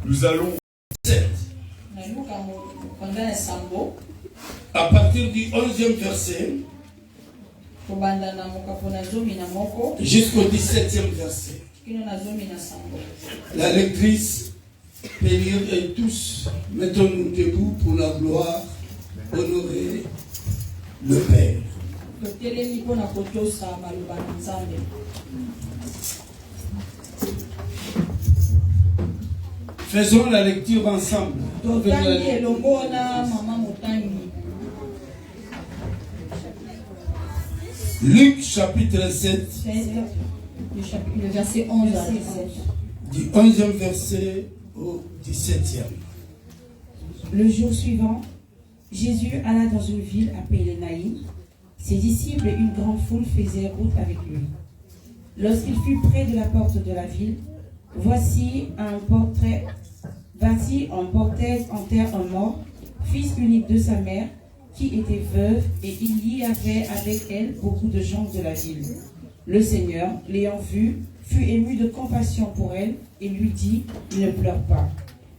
Nous allons 7. À partir du 11e verset jusqu'au 17e verset. La lectrice peut lire et tous mettons-nous debout pour la gloire, honorer le Père. Faisons la lecture ensemble. Luc chapitre 7, le verset 11 à 17. Du 11e verset au 17e. Le jour suivant, Jésus alla dans une ville appelée Naïm. Ses disciples et une grande foule faisaient route avec lui. Lorsqu'il fut près de la porte de la ville, voici un portrait bâti en portail en terre un mort, fils unique de sa mère, qui était veuve, et il y avait avec elle beaucoup de gens de la ville. Le Seigneur, l'ayant vue, fut ému de compassion pour elle et lui dit, ne pleure pas.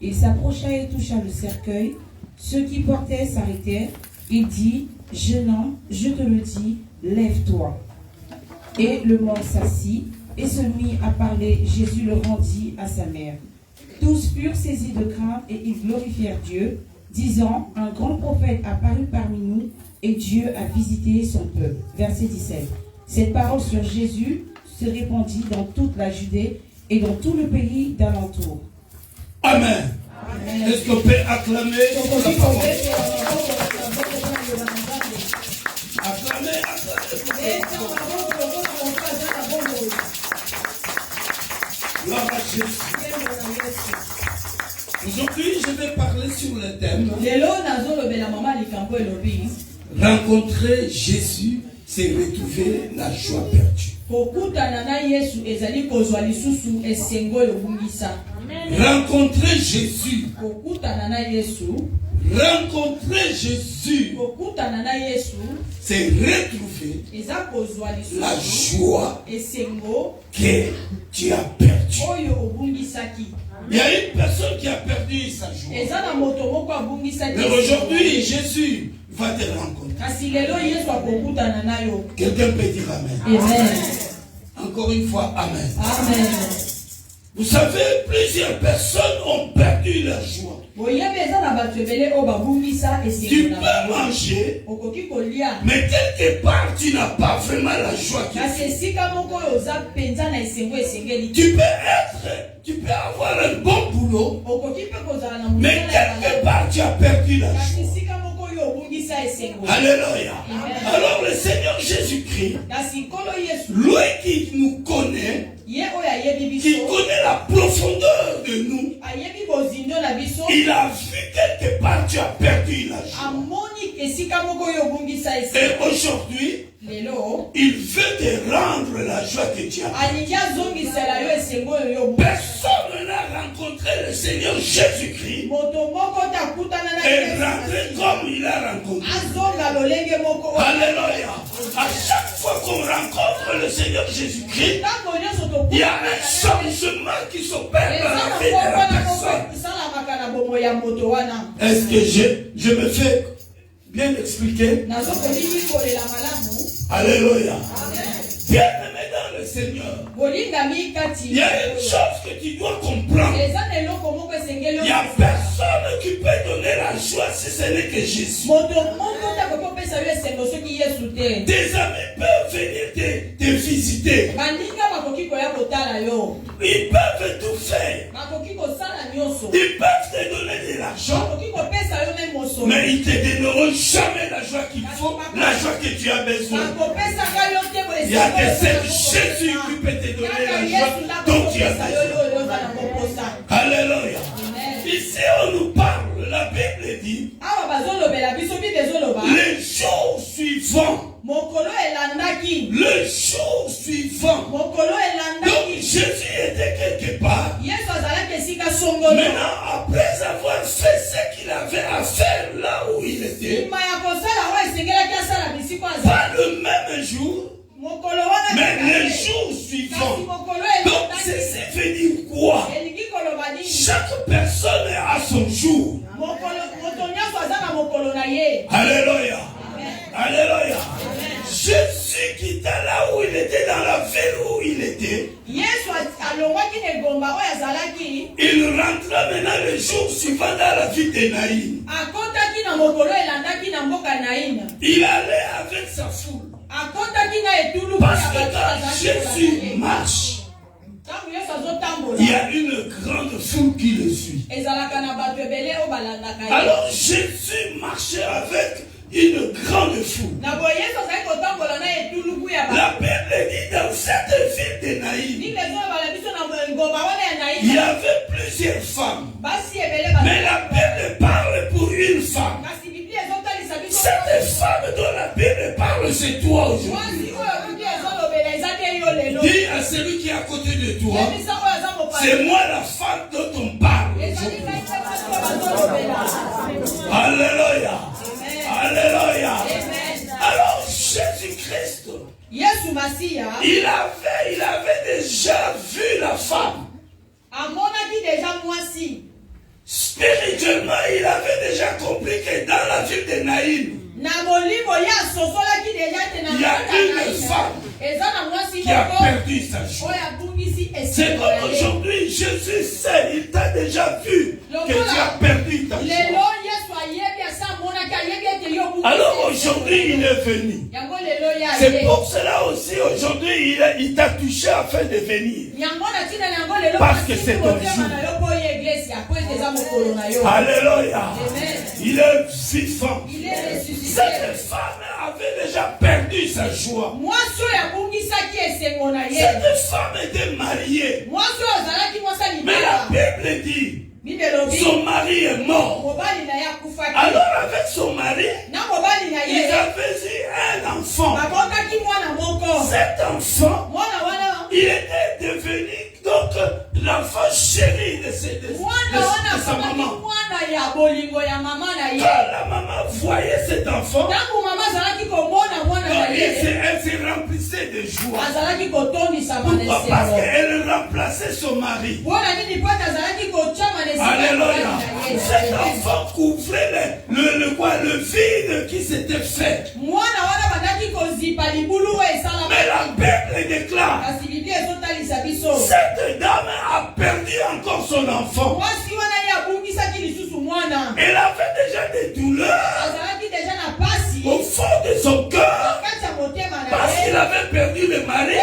Il s'approcha et toucha le cercueil. Ceux qui portaient s'arrêtèrent et dit, jeune homme, je te le dis, lève-toi. Et le mort s'assit et se mit à parler. Jésus le rendit à sa mère. Tous furent saisis de crainte et ils glorifièrent Dieu, disant, un grand prophète apparut parmi nous et Dieu a visité son peuple. Verset 17. Cette parole sur Jésus se répandit dans toute la Judée et dans tout le pays d'alentour. Amen. Amen. Est-ce qu'on peut acclamer la parole? Acclamer. Gloire à Jésus. Aujourd'hui, je vais parler sur le thème rencontrer Jésus, c'est retrouver la joie perdue. Rencontrer Jésus. Rencontrer Jésus, c'est retrouver la joie que tu as perdue. Il y a une personne qui a perdu sa joie. Mais aujourd'hui, Jésus va te rencontrer. Quelqu'un peut dire Amen. Amen. Encore une fois, Amen. Amen. Vous savez, plusieurs personnes ont perdu leur joie. Tu peux manger, mais quelque part tu n'as pas vraiment la joie. Tu peux avoir un bon boulot, mais quelque part tu as perdu la joie. Alléluia. Alors le Seigneur Jésus-Christ, lui qui nous connaît, qui connaît la profondeur de nous, il a vu quelque part tu as perdu la joie. Et aujourd'hui, il veut te rendre la joie que tu as. Personne n'a rencontré le Seigneur Jésus-Christ et rentré comme il a rencontré. Alléluia. À chaque fois qu'on rencontre le Seigneur Jésus-Christ, il y a un changement qui s'opère dans la vie de la personne. Est-ce que je me fais bien expliquer? Alléluia. Bien-aimé dans le Seigneur, il y a une chose que tu dois comprendre. Il n'y a personne qui peut donner la joie si ce n'est que Jésus. Tes amis peuvent venir te visiter. Ils peuvent tout faire. Ils peuvent te donner de l'argent, mais ils ne te donneront jamais la joie qu'il faut, la joie que tu as besoin. Il y a que c'est Jésus qui peut te donner la joie dont tu as besoin. Alléluia. Ici on nous parle, la Bible dit, les jours suivants. Le jour suivant. Donc Jésus était quelque part. Maintenant, après avoir fait ce qu'il avait à faire là où il était, pas le même jour, mais le jour suivant. Donc ceci veut dire quoi? Chaque personne quitta là où il était, dans la ville où il était. Il rentra maintenant le jour suivant dans la ville de Naïm. Il allait avec sa foule. Parce que quand Jésus marche, il y a une grande foule qui le suit. Alors Jésus marchait avec une grande foule. La Bible dit dans cette ville de Naïm, il y avait plusieurs femmes. Mais la Bible parle pour une femme. Cette femme dont la Bible parle, c'est toi aujourd'hui. Dis à celui qui est à côté de toi, c'est moi la femme dont on parle. Alléluia. Alléluia. Alors Jésus-Christ, il avait déjà vu la femme. Spirituellement, il avait déjà compris que dans la ville de Naïm, il y a une femme qui a perdu sa joie. C'est comme aujourd'hui, Jésus sait, il t'a déjà vu que tu as perdu ta joie. Alors aujourd'hui, il est venu. C'est pour cela aussi, aujourd'hui, il t'a touché afin de venir. Parce que c'est ton jour. Alléluia. Il est vivant. Cette femme avait déjà perdu sa joie. Cette femme était mariée. Mais la Bible dit, son mari est mort. Alors avec son mari, ils avaient eu un enfant. Cet enfant, il était devenu donc l'enfant chéri de sa maman. Quand la maman voyait cet enfant, elle se remplissait de joie. Pourquoi? Parce qu'elle remplaçait son mari. Alléluia. Cet enfant couvrait le vide qui s'était fait. Mais la Bible déclare, cette dame a perdu encore son enfant. Elle avait déjà des douleurs au fond de son cœur parce qu'il avait perdu le mari.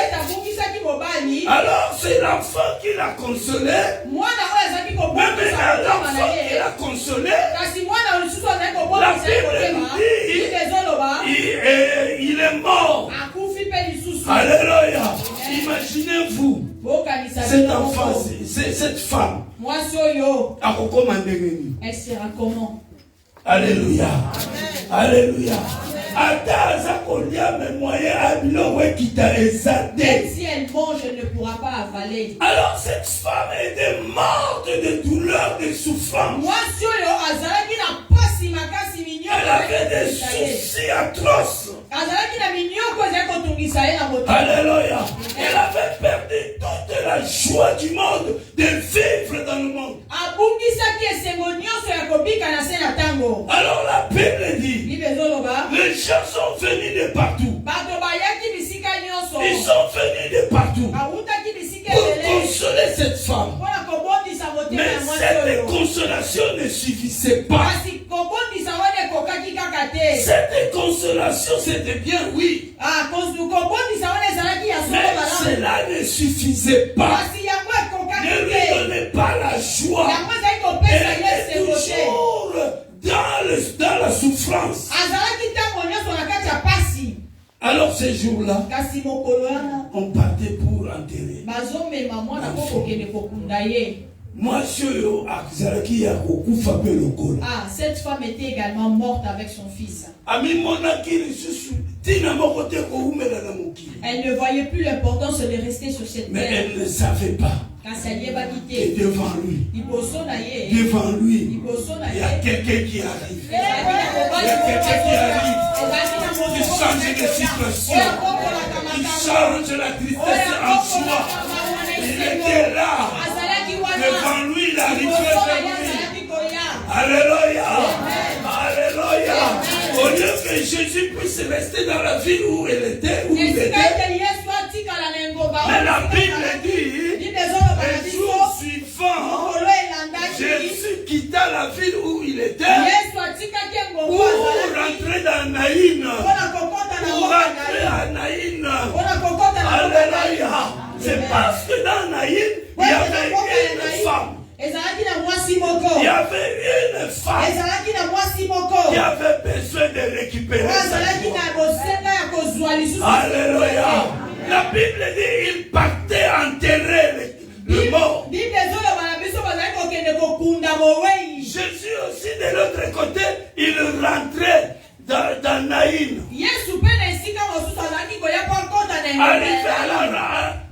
Alors c'est l'enfant qui l'a consolé. Mais maintenant l'enfant qui l'a consolé, la Bible nous dit il est mort. Alléluia. Imaginez-vous cet enfant, cette femme. Elle sera comment? Alléluia. Alléluia. Même si elle mange, elle ne pourra pas avaler. Alors cette femme était morte de douleur, de souffrance. Elle avait des soucis atroces. Alléluia. Elle avait perdu toute la joie du monde de vivre dans le monde. Alors la Bible dit, les gens sont venus de partout. Ils sont venus de partout pour consoler cette femme. Mais cette consolation ne suffisait pas. Cette consolation, c'était bien, oui. Mais cela ne suffisait pas. Ne lui donnait pas la joie. Elle était toujours dans la souffrance. Alors ces jours-là, on partait pour enterrer. Cette femme était également morte avec son fils. Elle ne voyait plus l'importance de rester sur cette terre. Mais elle ne savait pas. Et devant lui, il y a quelqu'un qui arrive. Il y a quelqu'un qui arrive. Qui change de situation. Qui change la tristesse en joie. Il était là. Devant lui, il arrivait vers lui. Alléluia. Alléluia. Au lieu que Jésus puisse rester dans la ville où elle était, où il il était. Mais la Bible dit, le jour suivant, Jésus quitta la ville où il était pour rentrer dans Naïn. Pour rentrer à Naïn. Alléluia. C'est parce que dans Naïn, il y avait une femme. Il y avait une femme qui avait besoin de récupérer sa joie. Alléluia. La Bible dit il partait enterrer le mort. Jésus aussi de l'autre côté, il rentrait dans Naïn. Arrivé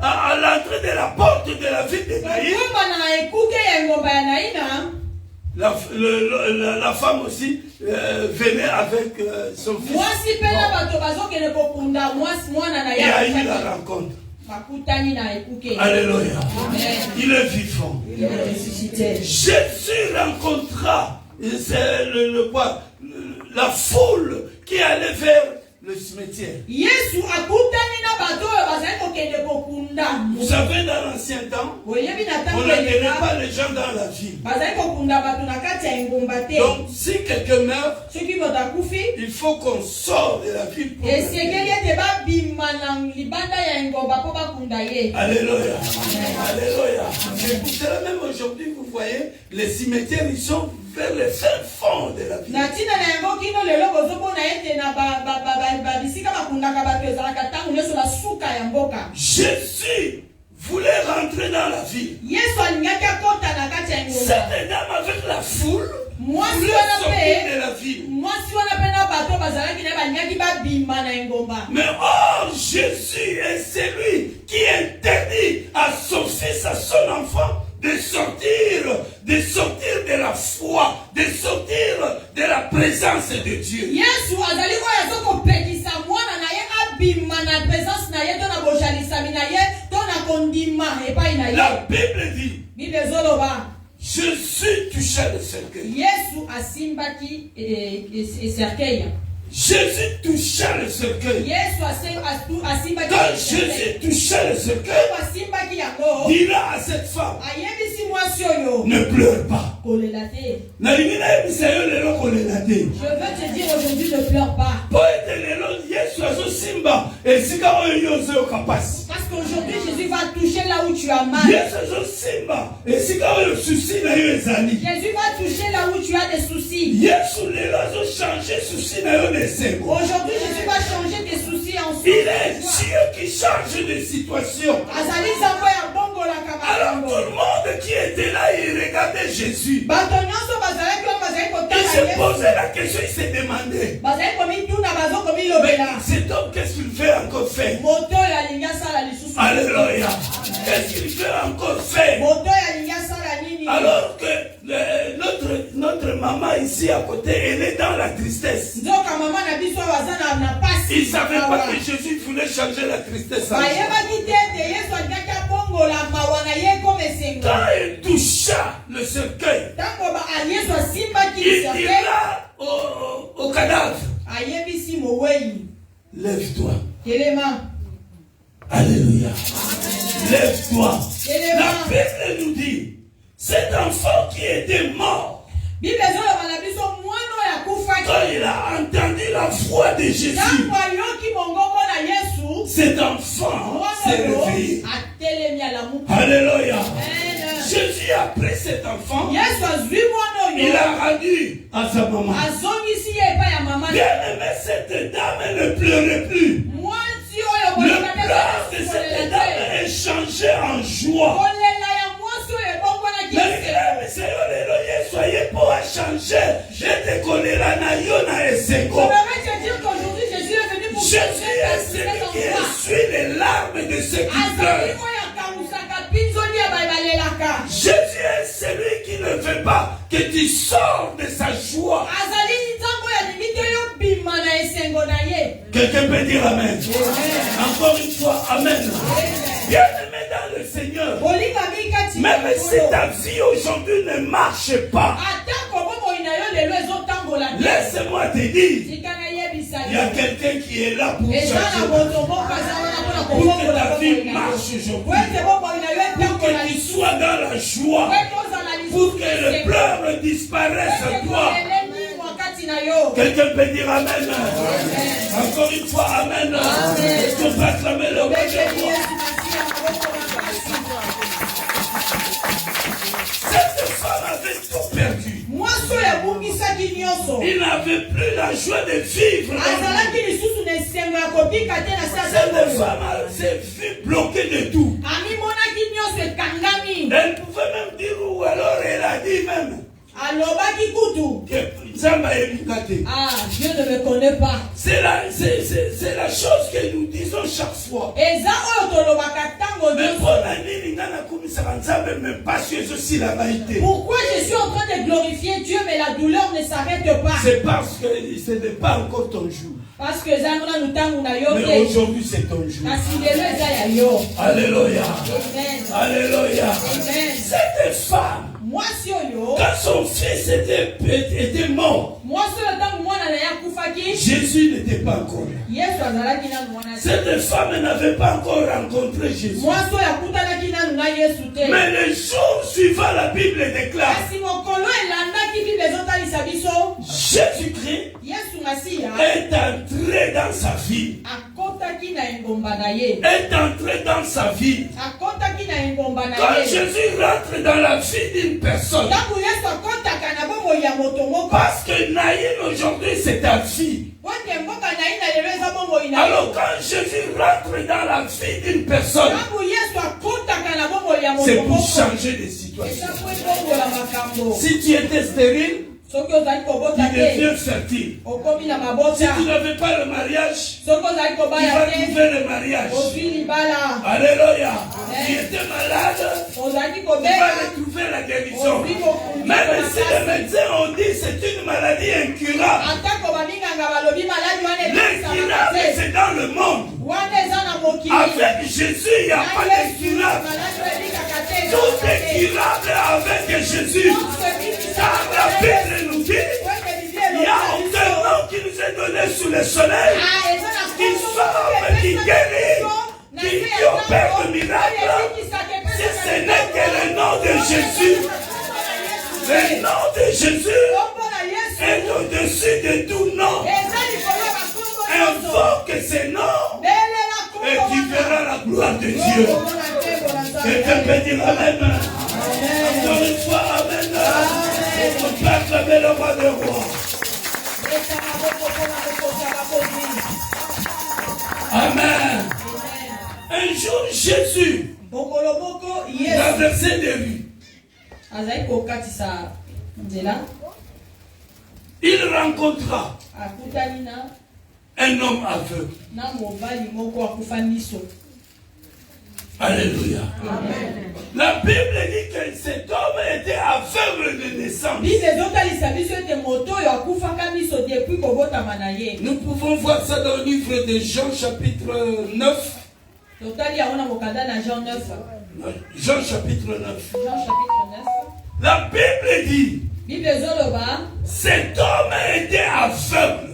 à l'entrée de la porte de la ville de Naïn, la femme aussi venait avec son fils. Il y a eu la rencontre. Alléluia. Il est vivant. Jésus rencontra la foule qui allait vers le cimetière. Vous savez, dans l'ancien temps, on ne tenait pas les gens dans la ville. Donc, si quelqu'un meurt, il faut qu'on sorte de la ville pour Alléluia. Alléluia. C'est pour cela même aujourd'hui, vous voyez, les cimetières, ils sont vers le fin fond de la ville. Jésus voulait rentrer dans la ville. Cette dame avec la foule voulait sortir de la ville. Mais or, Jésus est celui qui interdit à son fils, à son enfant, de sortir de la foi, de sortir de la présence de Dieu. La Bible dit, Jésus toucha le cercueil. Jésus toucha le cercueil. Quand Jésus toucha le cercueil, dira à cette femme, ne pleure pas. Je veux te dire aujourd'hui, ne pleure pas. Parce qu'aujourd'hui, Jésus va toucher là où tu as mal. Jésus va toucher là où tu as des soucis. Aujourd'hui, Jésus va changer tes soucis en soucis. Il est Dieu qui change de situation. Alors tout le monde qui était là, il regardait Jésus. Il se posait la question, il se demandait, mais cet homme, qu'est-ce qu'il veut encore faire? Alléluia. Qu'est-ce qu'il veut encore faire? Alors que notre maman ici à côté, elle est dans la tristesse. Ils ne savaient pas que Jésus voulait changer la tristesse. Quand il toucha le cercueil, il dira au cadavre, lève-toi. Alléluia. Lève-toi. La Bible nous dit, cet enfant qui était mort, quand il a entendu la voix de Jésus, cet enfant s'est réveillé. Alléluia. Jésus a pris cet enfant, il a rendu à sa maman. Bien aimé, cette dame ne pleurait plus. Le pleur de cette dame est changé en joie. Soyez pour changer. Je te connais la naïona et c'est quoi. Jésus est celui qui essuie les larmes de ceux qui pleurent. Jésus est celui qui ne veut pas que tu sors de sa joie. Quelqu'un peut dire Amen. Encore une fois, Amen. Bien-aimé dans le Seigneur, même si ta vie aujourd'hui ne marche pas, laisse-moi te dire, il y a quelqu'un qui est là pour changer. Pour que ta vie marche aujourd'hui. Pour que tu sois dans la joie. Pour que les pleurs disparaissent de toi. Quelqu'un peut dire Amen. Encore une fois, Amen. Est-ce qu'on peut acclamer le roi de roi? Cette femme avait tout perdu. Il n'avait plus la joie de vivre. Cette femme s'est vue bloquée de tout. Elle pouvait même dire, ou alors elle a dit même, Dieu ne me connaît pas. C'est la chose que nous disons chaque fois. Mais pourquoi je suis en train de glorifier Dieu, mais la douleur ne s'arrête pas? C'est parce que ce n'est pas encore ton jour. Parce que mais aujourd'hui c'est ton jour. Alléluia. Alléluia. Cette femme, quand son fils était mort, Jésus n'était pas encore là. Cette femme n'avait pas encore rencontré Jésus. Mais le jour suivant, la Bible déclare, Jésus-Christ est entré dans sa vie. Est entré dans sa vie. Quand Jésus rentre dans la vie d'une personne, parce que Naïm aujourd'hui c'est ta fille. Alors quand Jésus rentre dans la vie d'une personne, c'est pour changer de situation. Si tu étais stérile, tu deviens fertile. Si tu n'avais pas le mariage, tu vas trouver le mariage. Alléluia. Tu étais malade, tu vas retrouver la guérison. Même si les médecins ont dit que c'est une maladie incurable, l'incurable c'est dans le monde. Avec Jésus, il n'y a pas d'incurable. Tout est curable avec Jésus. Car la Bible nous dit, il n'y a aucun nom qui nous est donné sous le soleil, qui sauve, qui guérit, qui opère de miracles, si ce n'est que le nom de Jésus. Le nom de Jésus est au-dessus de tout nom. Invoque ce nom et tu verras la gloire de Dieu. Quelqu'un peut dire Amen. Encore une fois, Amen. On peut acclamer le roi des rois. Amen. Un jour, Jésus traversait des rues. Il rencontra un homme aveugle. Alléluia. Amen. La Bible dit que cet homme était aveugle de naissance. Nous pouvons voir ça dans le livre de Jean chapitre 9. Jean chapitre 9. La Bible dit, cet homme était aveugle.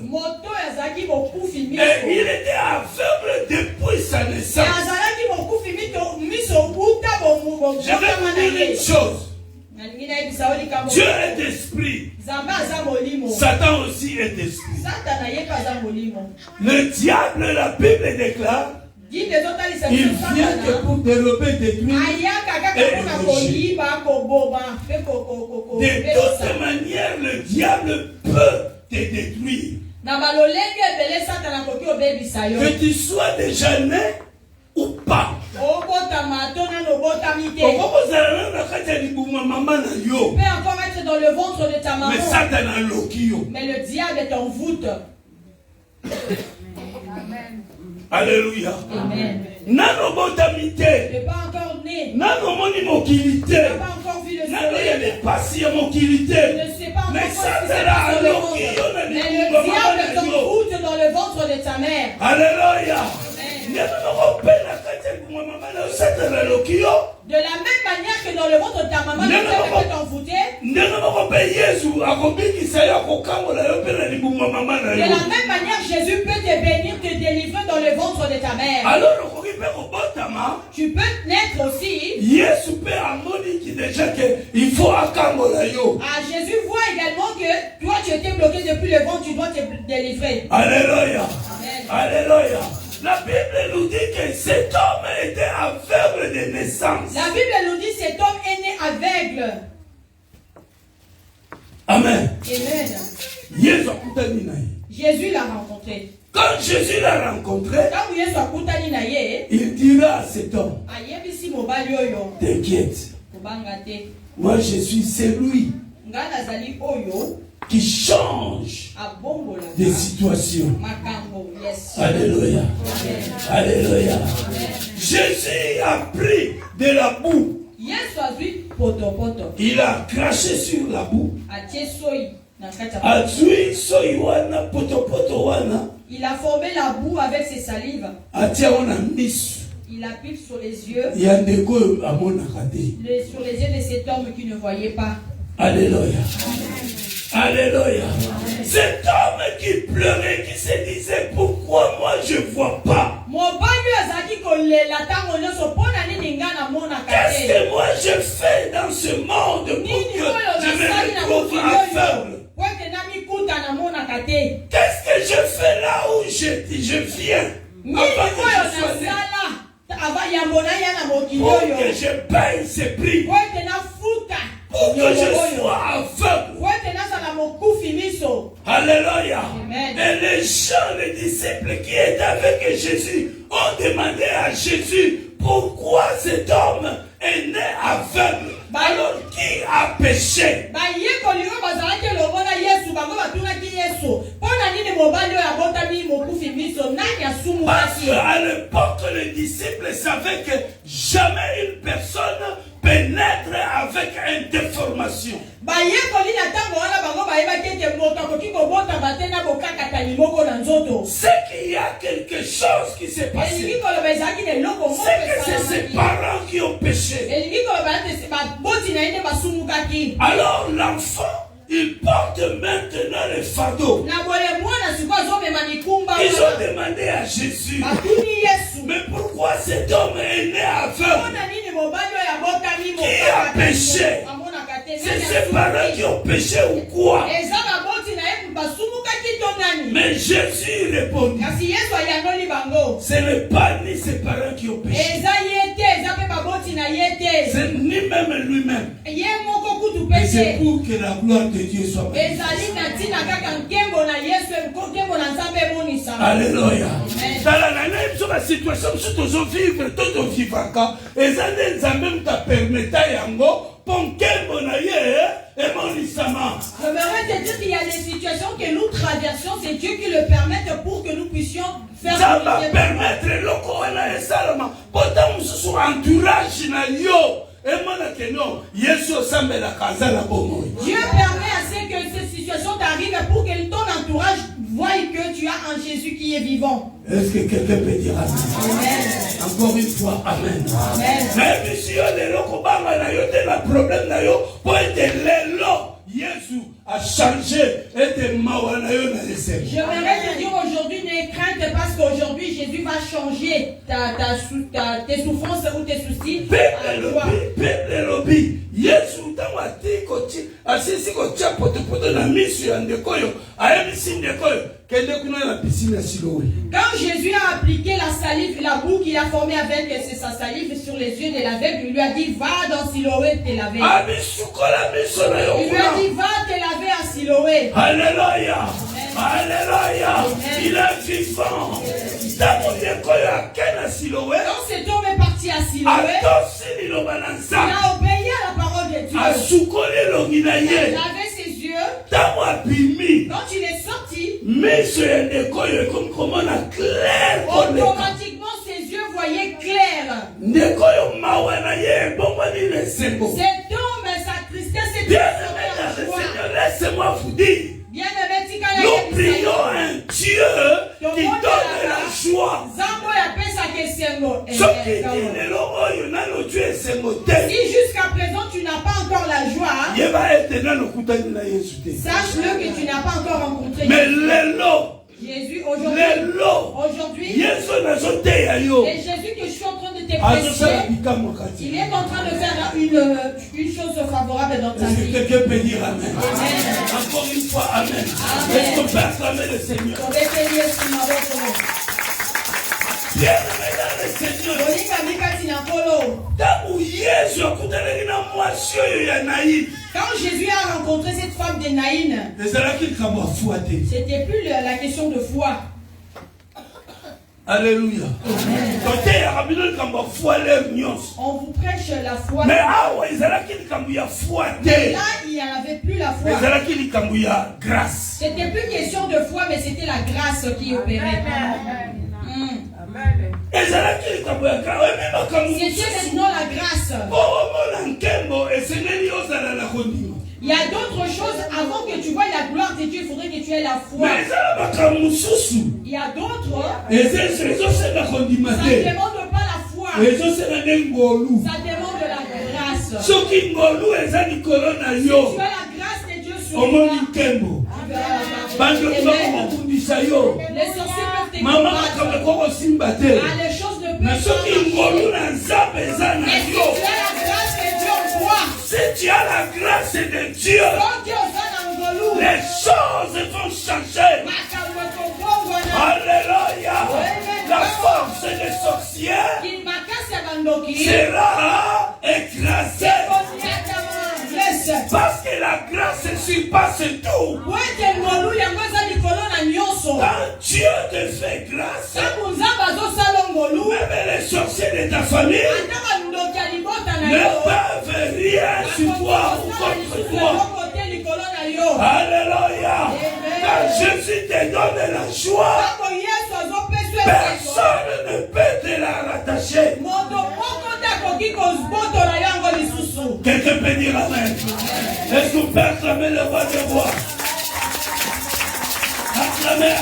Et il était aveugle depuis sa naissance. Je vais vous dire une chose. Dieu est esprit. Satan aussi est esprit. Le diable, la Bible déclare, il vient que pour dérober, détruire et éloger. De toute manière, le diable peut te détruire. Que tu sois déjà né ou pas. Tu peux encore être dans le ventre de ta maman. Mais le diable est en voûte. Alléluia. Amen. Tu n'es pas encore né. Tu n'as pas encore vu le soleil. Tu ne sais pas encore ce qui se passe dans le monde. Mais le diable t'envoûte dans le ventre de ta mère. Alléluia. De la même manière que dans le ventre de ta maman, le diable peut t'envoûter. De la même manière, Jésus peut ventre de ta mère. Alors, tu peux naître aussi. Jésus voit également que toi tu étais bloqué depuis le ventre, tu dois te délivrer. Alléluia. Amen. Alléluia. La Bible nous dit que cet homme était aveugle de naissance. La Bible nous dit que cet homme est né aveugle. Amen. Amen. Jésus l'a rencontré. Quand Jésus l'a rencontré, il dira à cet homme, t'inquiète, moi je suis celui qui change des situations. Alléluia. Alléluia. Jésus a pris de la boue. Il a craché sur la boue. Il a formé la boue avec ses salives. Il applique sur les yeux. Sur les yeux de cet homme qui ne voyait pas. Alléluia. Alléluia. Cet homme qui pleurait, qui se disait, pourquoi moi je ne vois pas? Qu'est-ce que moi je fais dans ce monde pour que je me retrouve aveugle? Qu'est-ce que je fais là où je viens? Pour que je paye ce prix. Pour que je sois aveugle. Alléluia. Et les gens, les disciples qui étaient avec Jésus ont demandé à Jésus pourquoi cet homme est né aveugle. Alors qui a péché? Parce qu'à l'époque, les disciples savaient que jamais une personne pénètre avec une déformation. C'est qu'il y a quelque chose qui s'est passé. C'est que c'est ses parents qui ont péché. Alors l'enfant, il porte maintenant le fardeau. Ils ont demandé à Jésus, mais pourquoi cet homme est né aveugle? Qui a péché? C'est ses parents qui ont péché ou quoi? Mais Jésus répondit, ce n'est pas ni ses parents qui ont péché, c'est ni même lui-même. Mais c'est pour que la gloire de Dieu soit manifestée. Alléluia. Dans la situation où nous vivons, tout vivre encore, et ça nous a permis Je me dire qu'il y a des situations que nous traversons, c'est Dieu qui le permet pour que nous puissions faire. Ça va permettre entourage. Dieu permet à ce que ces situations t'arrivent pour que ton entourage voie que tu as un Jésus qui est vivant. Est-ce que quelqu'un peut dire amen? Amen. Encore une fois, amen. Amen. Même si on est là, le problème là, pour être là, Jésus a changé et te mawanayo na lesser. J'aimerais te dire aujourd'hui, n'aie crainte parce qu'aujourd'hui Jésus va changer tes souffrances ou tes soucis. Peuple lobby, Jésus t'amati kochi, asisi kocha poto na misu ya ndekoyo, ayebisi ndekoyo, kende kuna na piscine ya Siloé. Quand Jésus a appliqué la salive, la boue qu'il a formée avec sa salive sur les yeux de l'aveugle, il lui a dit va dans Siloé te laver. Il lui a dit va te laver à Siloé. Alléluia. Alléluia. Il est vivant. Quand cet homme est parti à Siloé, il a obéi à la parole de Dieu. Il a lavé ses yeux. Quand il est sorti, automatiquement ses yeux voyaient clair. Cet homme, sa tristesse était laissez-moi vous dire, nous prions un Dieu qui donne la joie. Si jusqu'à présent tu n'as pas encore la joie, sache-le que tu n'as pas encore rencontré. Mais Jésus, aujourd'hui, et Jésus que je suis en train de te prêcher, il est en train de faire une chose favorable dans ta vie. Est-ce que quelqu'un peut dire Amen? Encore une fois, Amen. Est-ce qu'on peut acclamer le Seigneur? Bien aimé dans le Seigneur. Quand Jésus a rencontré cette femme de Naïn, c'était plus la question de foi. Alléluia. On vous prêche la foi. Mais là, il n'y en avait plus la foi. C'était plus question de foi, mais c'était la grâce qui opérait. C'était maintenant la grâce. Il y a d'autres choses. Avant que tu vois la gloire de Dieu, il faudrait que tu aies la foi. Il y a d'autres. Ça ne demande pas la foi. Ça demande de la grâce. Si tu as la grâce de Dieu sur toi, les sorciers peuvent te combattre. Les choses ne peuvent pas. Si tu as la grâce de Dieu, les choses vont changer. Alléluia. La force des sorciers sera écrasée. Parce que la grâce surpasse tout. Quand Dieu te fait grâce, même les sorciers de ta famille ne peuvent rien sur toi ou contre toi. Alléluia. Quand Jésus te donne la joie, personne ne peut te la rattacher. Quelqu'un peut dire Amen. Est-ce qu'on peut acclamer le roi des rois? Acclamer.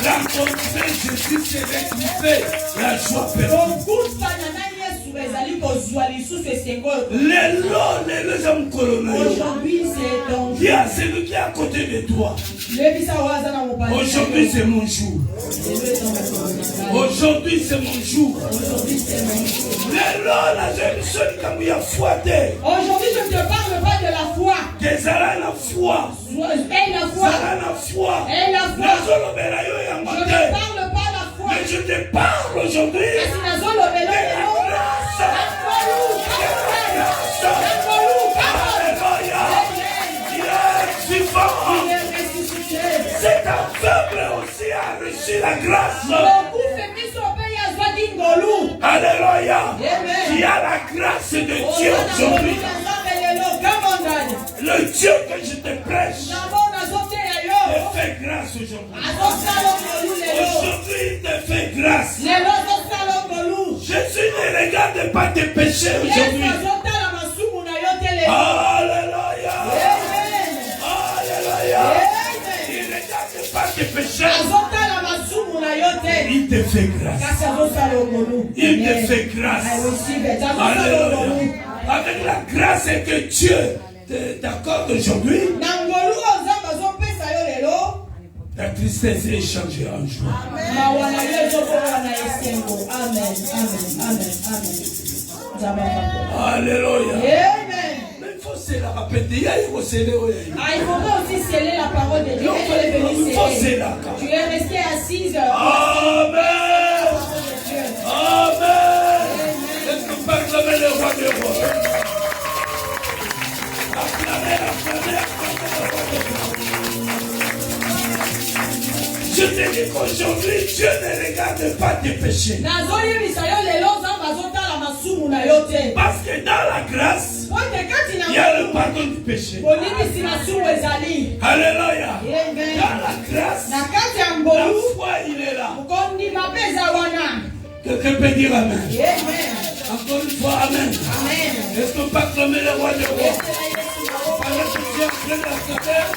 Rencontrer Jésus, c'est retrouver la joie perdue. Aujourd'hui, c'est ton jour. Il y a celui qui est à côté de toi. Aujourd'hui, c'est mon jour. Aujourd'hui, c'est mon jour. Aujourd'hui, je ne te parle pas de la foi. Aie la foi. Je ne parle pas de la foi. Mais je te parle aujourd'hui de la grâce. Cet aveugle aussi a reçu la grâce. Alléluia. Qui a la grâce de Dieu aujourd'hui. Le Dieu que je te prêche te fait grâce aujourd'hui. Aujourd'hui, il te fait grâce. Jésus ne regarde pas tes péchés aujourd'hui. Alléluia. Alléluia. Il ne regarde pas tes péchés. Il te fait grâce. Il te fait grâce. Alléluia. Avec la grâce que Dieu t'accorde aujourd'hui, ta tristesse est changée en joie. Alléluia. Mais il faut se la répéter. Il faut aussi sceller la parole de Dieu. Tu es resté assise. Amen. Amen. Est-ce qu'on peut acclamer le roi des rois? Acclamer. Je te dis qu'aujourd'hui, Dieu ne regarde pas tes péchés. Parce que dans la grâce, il y a le pardon du péché. Alléluia. Dans la grâce, la foi, il est là. Quelqu'un peut dire Amen. Encore une fois, Amen. Est-ce qu'on peut acclamer le roi des rois? Pendant que Dieu est en train de la savoir,